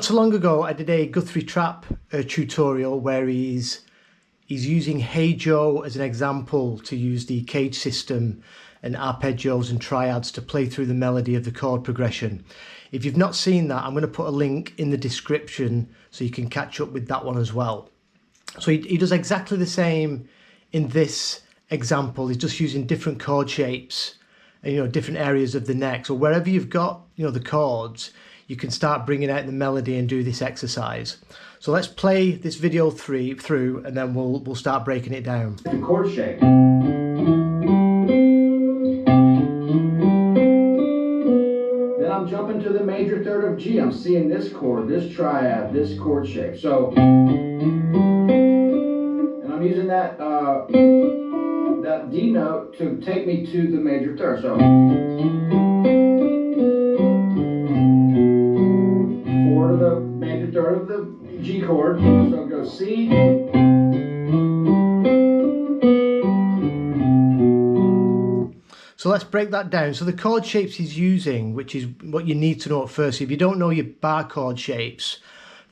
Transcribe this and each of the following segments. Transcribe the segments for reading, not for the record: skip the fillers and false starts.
Not so long ago I did a Guthrie Trapp tutorial where he's using Hey Joe as an example to use the CAGED system and arpeggios and triads to play through the melody of the chord progression. If you've not seen that, I'm going to put a link in the description so you can catch up with that one as well. So he does exactly the same in this example. He's just using different chord shapes and, different areas of the neck. So wherever you've got, the chords, you can start bringing out the melody and do this exercise. So let's play this video through and then we'll start breaking it down. The chord shape. Then I'm jumping to the major third of G. I'm seeing this chord, this triad, this chord shape. So, and I'm using that that D note to take me to the major third. So, 4 to the major third of the G chord. So it goes C. So let's break that down. So the chord shapes he's using, which is what you need to know at first. If you don't know your bar chord shapes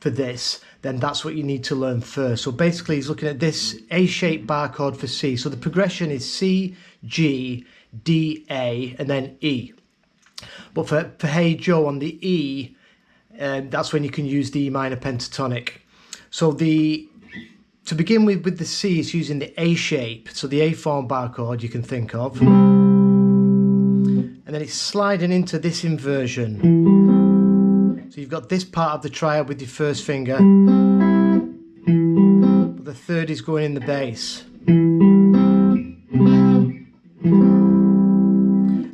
for this, then that's what you need to learn first. So basically he's looking at this A-shaped bar chord for C. So the progression is C, G, D, A, and then E. But for Hey Joe on the E, that's when you can use the E minor pentatonic. So to begin with the C, it's using the A shape. So the A form bar chord you can think of. And then it's sliding into this inversion. So you've got this part of the triad with your first finger, but the third is going in the bass.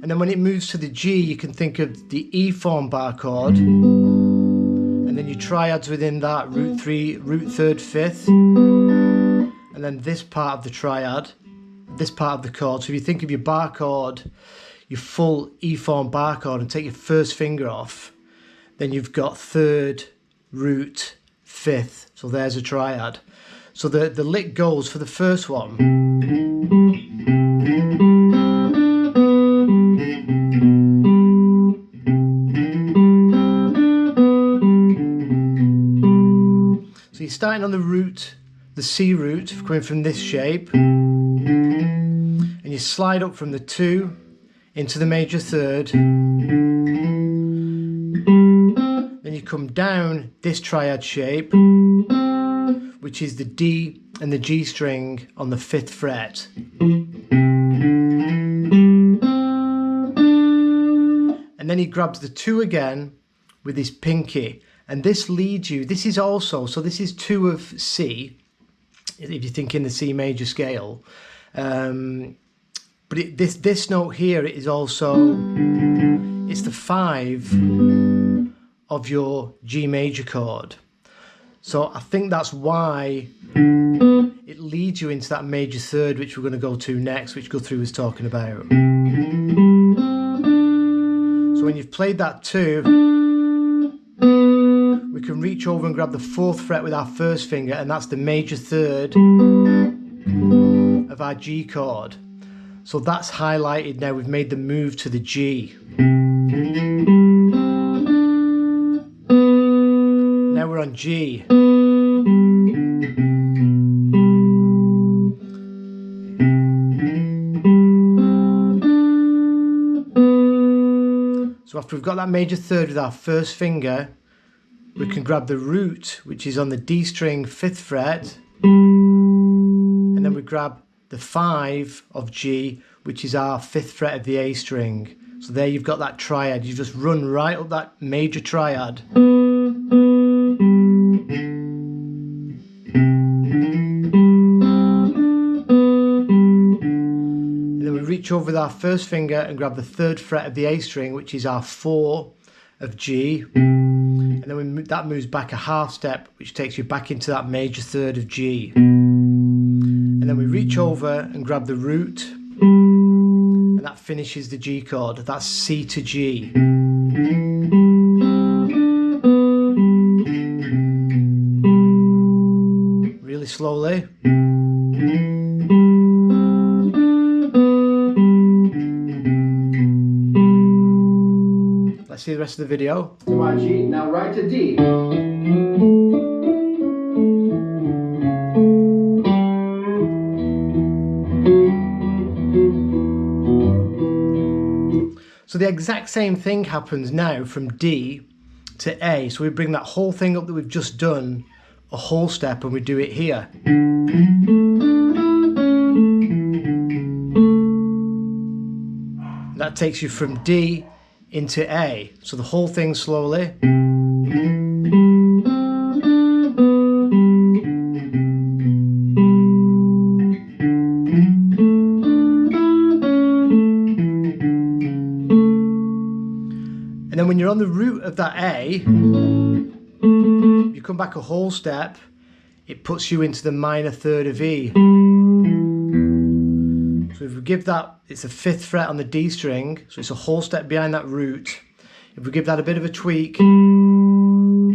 And then when it moves to the G, you can think of the E form bar chord, and then your triads within that, root 3, root 3rd, 5th, and then this part of the triad, this part of the chord. So if you think of your bar chord, your full E form bar chord, and take your first finger off, then you've got 3rd, root, 5th. So there's a triad. So the lick goes for the first one. So you're starting on the root, the C root, coming from this shape, and you slide up from the 2 into the major third, then you come down this triad shape, which is the D and the G string on the 5th fret. And then he grabs the 2 again with his pinky, and this leads you, this is also, so this is 2 of C, if you think in the C major scale. But this note here is also, it's the 5 of your G major chord. So I think that's why it leads you into that major third, which we're going to go to next, which Guthrie was talking about. So when you've played that 2, we can reach over and grab the 4th fret with our first finger, and that's the major third of our G chord. So that's highlighted now. We've made the move to the G. Now we're on G. So after we've got that major third with our first finger, we can grab the root, which is on the D string 5th fret, and then we grab the 5 of G, which is our 5th fret of the A string. So there you've got that triad. You just run right up that major triad. And then we reach over with our first finger and grab the 3rd fret of the A string, which is our 4 of G. And then that moves back a half step, which takes you back into that major third of G. And then we reach over and grab the root, and that finishes the G chord. That's C to G. Really slowly. let's see the rest of the video. To my G, now right to D. So the exact same thing happens now from D to A. So we bring that whole thing up that we've just done a whole step and we do it here. That takes you from D into A. So the whole thing slowly. And then when you're on the root of that A, you come back a whole step, it puts you into the minor third of E. So if we give that, it's a 5th fret on the D string, so it's a whole step behind that root. If we give that a bit of a tweak, and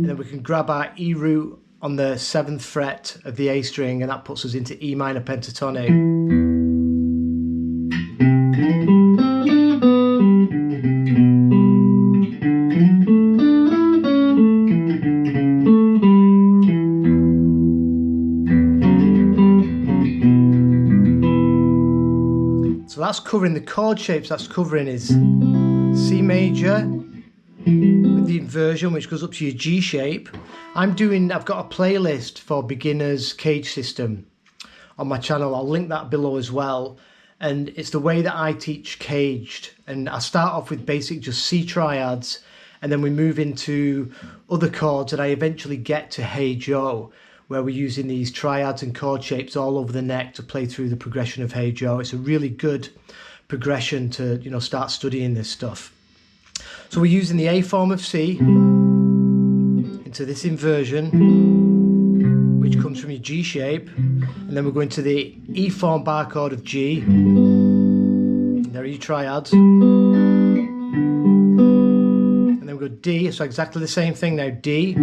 then we can grab our E root on the 7th fret of the A string, and that puts us into E minor pentatonic. So that's covering the chord shapes. That's covering is C major with the inversion, which goes up to your G shape. I've got a playlist for beginners CAGED system on my channel. I'll link that below as well. And it's the way that I teach CAGED. And I start off with basic just C triads, and then we move into other chords, and I eventually get to Hey Joe, where we're using these triads and chord shapes all over the neck to play through the progression of Hey Joe. It's a really good progression to, start studying this stuff. So we're using the A form of C into this inversion, which comes from your G shape, and then we're going to the E form bar chord of G. There are your triads. And then we go D, so exactly the same thing now, D.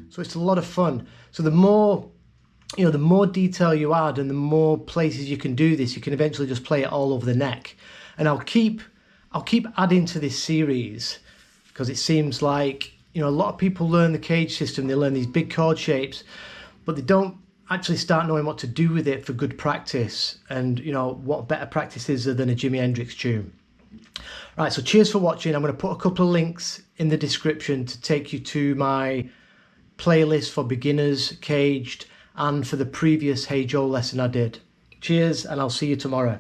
So it's a lot of fun. So the more detail you add and the more places you can do this, you can eventually just play it all over the neck. And I'll keep adding to this series, because it seems like, a lot of people learn the CAGED system, they learn these big chord shapes, but they don't actually start knowing what to do with it for good practice. And what better practice is there than a Jimi Hendrix tune? Right, so cheers for watching. I'm going to put a couple of links in the description to take you to my playlist for beginners CAGED and for the previous Hey Joe lesson I did. Cheers, and I'll see you tomorrow.